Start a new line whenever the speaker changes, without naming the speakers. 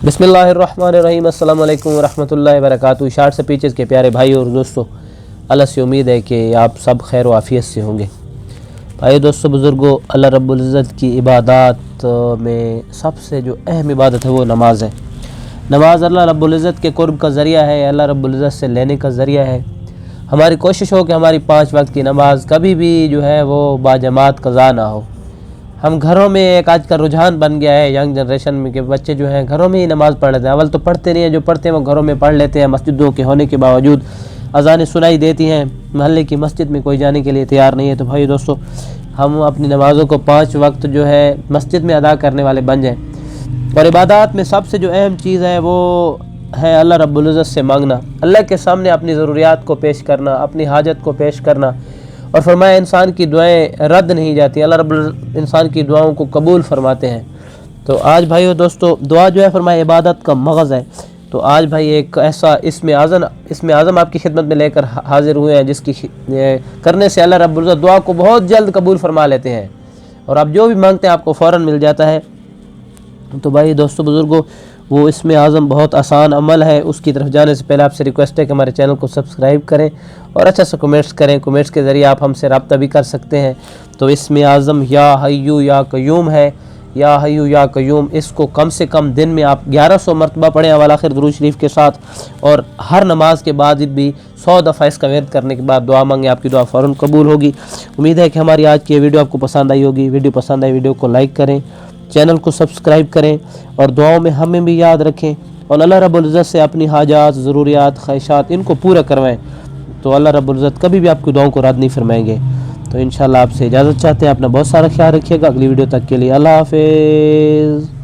बिस्मिल्लाहिर्रहमानिर्रहीम अस्सलाम वालेकुम रहमतुल्लाहि व बरकातहू। शार्ट से पीचेस के प्यारे भाई और दोस्तों, अल्लाह से उम्मीद है कि आप सब खैर व आफियत से होंगे। भाई दोस्तों बुज़ुर्गों, अल्लाह रब्बुल इज़्ज़त की इबादत में सबसे जो अहम इबादत है वो नमाज़ है। नमाज़ अल्लाह रब्बुल इज़्ज़त के कुर्ब का ज़रिया है, अल्लाह रब्बुल इज़्ज़त से लेने का ज़रिया है। हमारी कोशिश हो कि हमारी 5 वक्त की नमाज़ कभी भी जो है वो बाजमात क़ज़ा ना हो। हम घरों में एक आज का रुझान बन गया है यंग जनरेशन में कि बच्चे जो हैं घरों में ही नमाज़ पढ़ लेते हैं। अव्वल तो पढ़ते नहीं हैं, जो पढ़ते हैं वो घरों में पढ़ लेते हैं। मस्जिदों के होने के बावजूद अज़ानें सुनाई देती हैं, महल्ले की मस्जिद में कोई जाने के लिए तैयार नहीं है। तो भाई दोस्तों, हम अपनी नमाज़ों को 5 वक्त जो है मस्जिद में अदा करने वाले बन जाएँ। और इबादत में सबसे जो अहम चीज़ है वो है अल्लाह रब्बुल इज़्ज़त से मांगना, अल्लाह के सामने अपनी ज़रूरियात को पेश करना, अपनी हाजत को पेश करना। और फरमाया इंसान की दुआएं रद्द नहीं जाती, अल्लाह रब्बुल इंसान की दुआओं को कबूल फरमाते हैं। तो आज भाइयों दोस्तों, दुआ जो है फरमाया इबादत का मग़ज़ है। तो आज भाई एक ऐसा इसमें आज़म आपकी खिदमत में लेकर हाज़िर हुए हैं जिसकी करने से अल्लाह रब्बुल इज़्ज़त दुआ को बहुत जल्द कबूल फरमा लेते हैं और आप जो भी मांगते हैं आपको फ़ौरन मिल जाता है। तो भाई दोस्तों बुज़ुर्गों, वो इसमें आज़म बहुत आसान अमल है। उसकी तरफ जाने से पहले आपसे रिक्वेस्ट है कि हमारे चैनल को सब्सक्राइब करें और अच्छा सा कमेंट्स करें। कमेंट्स के ज़रिए आप हमसे रब्ता भी कर सकते हैं। तो इसमें आज़म या हय्यू या क़य्यूम है, या हय्यू या क़य्यूम, इसको कम से कम दिन में आप 1100 मरतबा पढ़ें अव्वल आखिर दुरूद शरीफ के साथ। और हर नमाज के बाद भी 100 दफ़ा इसका वर्द करने के बाद दुआ मांगे, आपकी दुआ फ़ौरन कबूल होगी। उम्मीद है कि हमारी आज की वीडियो आपको पसंद आई होगी। वीडियो पसंद आई वीडियो को लाइक करें, चैनल को सब्सक्राइब करें और दुआओं में हमें भी याद रखें और अल्लाह रब्बुल इज़्ज़त से अपनी हाजात, ज़रूरियात, ख्वाहिशात इनको पूरा करवाएं। तो अल्लाह रब्बुल इज़्ज़त कभी भी आपकी दुआओं को रद्द नहीं फरमाएंगे। तो इंशाअल्लाह आपसे इजाज़त चाहते हैं। अपना बहुत सारा ख्याल रखिएगा। अगली वीडियो तक के लिए अल्लाह हाफ़िज़।